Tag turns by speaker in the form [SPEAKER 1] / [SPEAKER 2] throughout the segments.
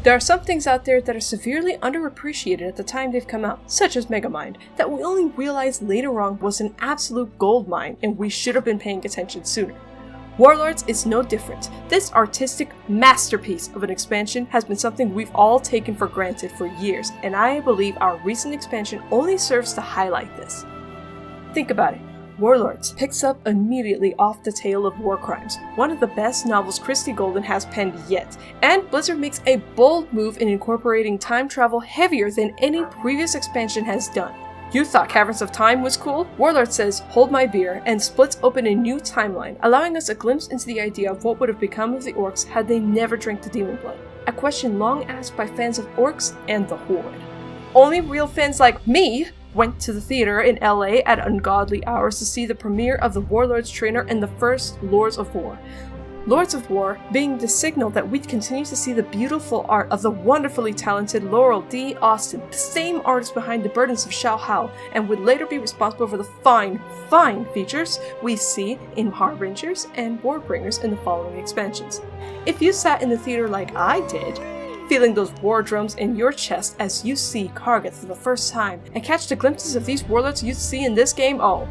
[SPEAKER 1] There are some things out there that are severely underappreciated at the time they've come out, such as Megamind, that we only realized later on was an absolute goldmine and we should have been paying attention sooner. Warlords is no different. This artistic masterpiece of an expansion has been something we've all taken for granted for years, and I believe our recent expansion only serves to highlight this. Think about it. Warlords picks up immediately off the tail of War Crimes, one of the best novels Christie Golden has penned yet, and Blizzard makes a bold move in incorporating time travel heavier than any previous expansion has done. You thought Caverns of Time was cool? Warlord says, hold my beer, and splits open a new timeline, allowing us a glimpse into the idea of what would have become of the orcs had they never drank the demon blood. A question long asked by fans of orcs and the Horde. Only real fans like me went to the theater in LA at ungodly hours to see the premiere of the Warlords of Draenor and the first Lords of War. Lords of War being the signal that we'd continue to see the beautiful art of the wonderfully talented Laurel D. Austin, the same artist behind the Burdens of Shao Hao, and would later be responsible for the fine features we see in Harbingers and Warbringers in the following expansions. If you sat in the theater like I did, feeling those war drums in your chest as you see Kargath for the first time, and catch the glimpses of these warlords you see in this game, oh,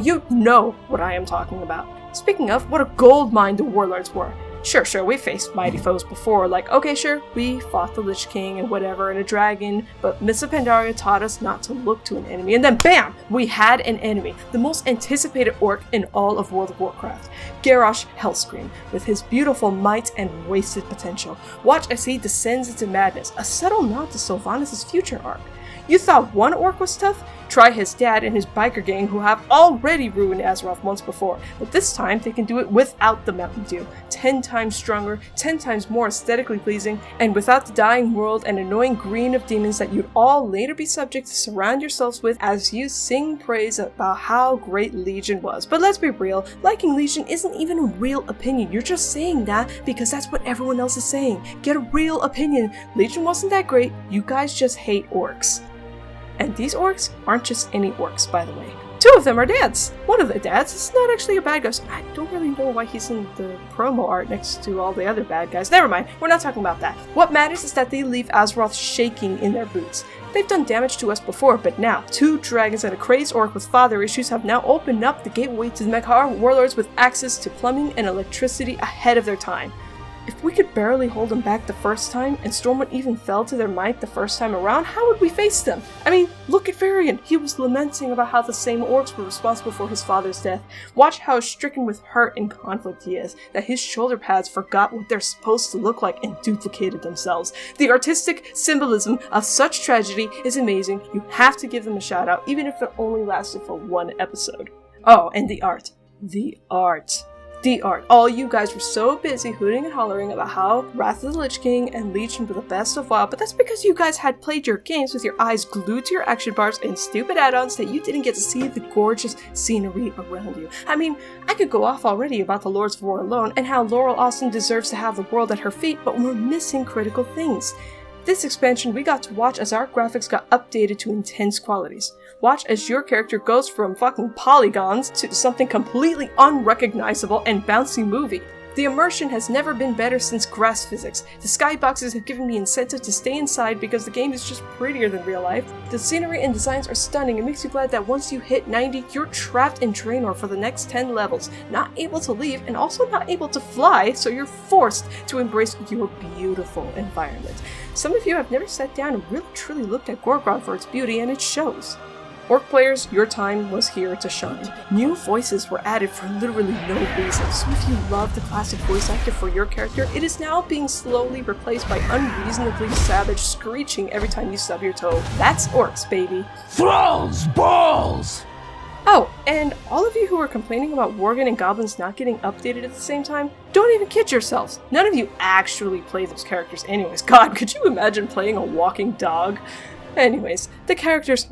[SPEAKER 1] you know what I am talking about. Speaking of, what a goldmine the warlords were. Sure, we faced mighty foes before, like, okay, sure, we fought the Lich King and whatever and a dragon, but Mists of Pandaria taught us not to look to an enemy, and then BAM! We had an enemy, the most anticipated orc in all of World of Warcraft, Garrosh Hellscream, with his beautiful might and wasted potential. Watch as he descends into madness, a subtle nod to Sylvanas' future arc. You thought one orc was tough? Try his dad and his biker gang who have already ruined Azeroth once before, but this time they can do it without the Mountain Dew. 10 times stronger, 10 times more aesthetically pleasing, and without the dying world and annoying green of demons that you'd all later be subject to surround yourselves with as you sing praise about how great Legion was. But let's be real, liking Legion isn't even a real opinion. You're just saying that because that's what everyone else is saying. Get a real opinion. Legion wasn't that great, you guys just hate orcs. And these orcs aren't just any orcs, by the way. 2 of them are dads. One of the dads is not actually a bad guy, so I don't really know why he's in the promo art next to all the other bad guys. Never mind, we're not talking about that. What matters is that they leave Azeroth shaking in their boots. They've done damage to us before, but now, 2 dragons and a crazed orc with father issues have now opened up the gateway to the Mechar warlords with access to plumbing and electricity ahead of their time. If we could barely hold them back the first time, and Stormwind even fell to their might the first time around, how would we face them? I mean, look at Varian. He was lamenting about how the same orcs were responsible for his father's death. Watch how stricken with hurt and conflict he is, that his shoulder pads forgot what they're supposed to look like and duplicated themselves. The artistic symbolism of such tragedy is amazing. You have to give them a shout out, even if it only lasted for 1 episode. Oh, and the art. The art. All you guys were so busy hooting and hollering about how Wrath of the Lich King and Legion were the best of WoW, but that's because you guys had played your games with your eyes glued to your action bars and stupid add-ons that you didn't get to see the gorgeous scenery around you. I mean, I could go off already about the Lords of War alone and how Laurel Austin deserves to have the world at her feet, but we're missing critical things. This expansion, we got to watch as our graphics got updated to intense qualities. Watch as your character goes from fucking polygons to something completely unrecognizable and bouncy movie. The immersion has never been better since grass physics. The skyboxes have given me incentive to stay inside because the game is just prettier than real life. The scenery and designs are stunning. It makes you glad that once you hit 90, you're trapped in Draenor for the next 10 levels, not able to leave and also not able to fly, so you're forced to embrace your beautiful environment. Some of you have never sat down and really truly looked at Gorgon for its beauty, and it shows. Orc players, your time was here to shine. New voices were added for literally no reason, so if you love the classic voice actor for your character, it is now being slowly replaced by unreasonably savage screeching every time you stub your toe. That's orcs, baby.
[SPEAKER 2] Thralls balls!
[SPEAKER 1] Oh, and all of you who are complaining about Worgen and Goblins not getting updated at the same time, don't even kid yourselves. None of you actually play those characters anyways. God, could you imagine playing a walking dog? Anyways, the characters,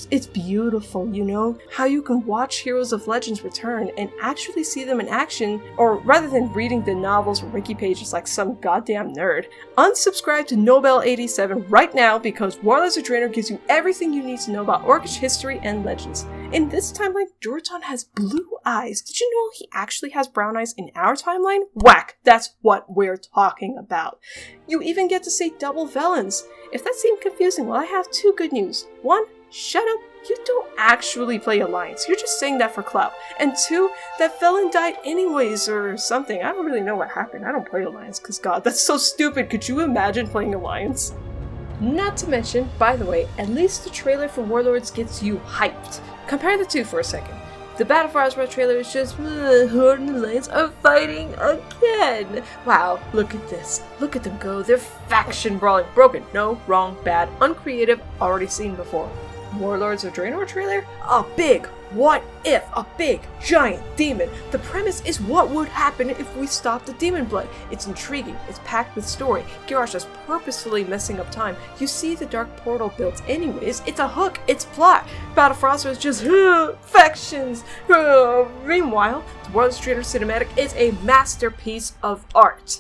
[SPEAKER 1] it's beautiful, you know? How you can watch Heroes of Legends return and actually see them in action, or rather than reading the novels or wiki pages like some goddamn nerd. Unsubscribe to Nobel87 right now because Warlords of Draenor gives you everything you need to know about Orcish history and legends. In this timeline, Jordan has blue eyes. Did you know he actually has brown eyes in our timeline? Whack! That's what we're talking about. You even get to see double villains. If that seemed confusing, well, I have two good news. One, shut up. You don't actually play Alliance. You're just saying that for clout. And two, that villain died anyways or something. I don't really know what happened. I don't play Alliance because God, that's so stupid. Could you imagine playing Alliance? Not to mention, by the way, at least the trailer for Warlords gets you hyped. Compare the two for a second. The Battle for Azeroth trailer is just, Horde and Alliance are fighting again. Wow, look at this. Look at them go. They're faction brawling. Broken. No, wrong, bad, uncreative, already seen before. Warlords of Draenor trailer? A big what if, a big giant demon. The premise is what would happen if we stopped the demon blood. It's intriguing, it's packed with story. Garrosh is purposefully messing up time. You see the dark portal built anyways. It's a hook, it's plot. Battle for Azeroth is just factions. Meanwhile, the Warlords of Draenor cinematic is a masterpiece of art.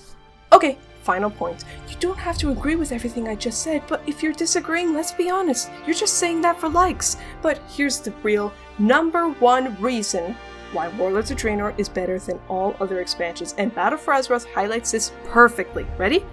[SPEAKER 1] Okay. Final point. You don't have to agree with everything I just said, but if you're disagreeing, let's be honest. You're just saying that for likes. But here's the real number one reason why Warlords of Draenor is better than all other expansions, and Battle for Azeroth highlights this perfectly. Ready?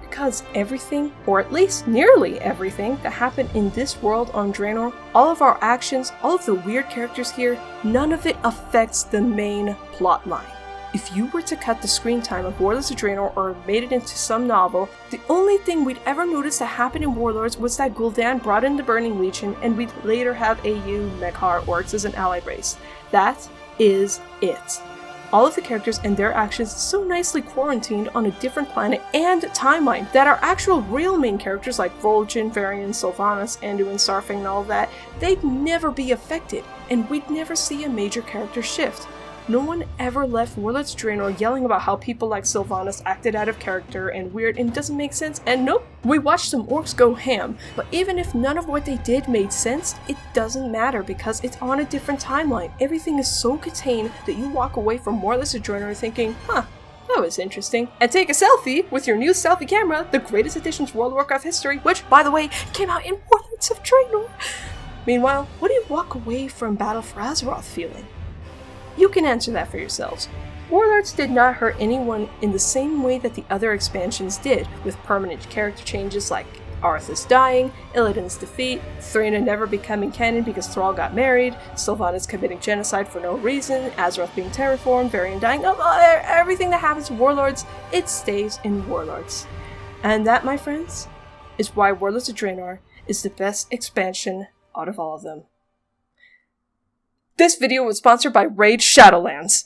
[SPEAKER 1] Because everything, or at least nearly everything, that happened in this world on Draenor, all of our actions, all of the weird characters here, none of it affects the main plot line. If you were to cut the screen time of Warlords of Draenor or made it into some novel, the only thing we'd ever notice that happened in Warlords was that Gul'dan brought in the Burning Legion, and we'd later have AU, Mekhar, Orcs as an allied race. That is it. All of the characters and their actions so nicely quarantined on a different planet and timeline that our actual real main characters like Vol'jin, Varian, Sylvanas, Anduin, Sarfang and all that, they'd never be affected, and we'd never see a major character shift. No one ever left Warlords of Draenor yelling about how people like Sylvanas acted out of character and weird and doesn't make sense, and nope, we watched some orcs go ham, but even if none of what they did made sense, it doesn't matter because it's on a different timeline. Everything is so contained that you walk away from Warlords of Draenor thinking, that was interesting, and take a selfie with your new selfie camera, the greatest addition to World of Warcraft history, which, by the way, came out in Warlords of Draenor. Meanwhile, what do you walk away from Battle for Azeroth feeling? You can answer that for yourselves. Warlords did not hurt anyone in the same way that the other expansions did, with permanent character changes like Arthas dying, Illidan's defeat, Thraina never becoming canon because Thrall got married, Sylvanas committing genocide for no reason, Azeroth being terraformed, Varian dying, everything that happens in Warlords, it stays in Warlords. And that, my friends, is why Warlords of Draenor is the best expansion out of all of them. This video was sponsored by Raid Shadowlands.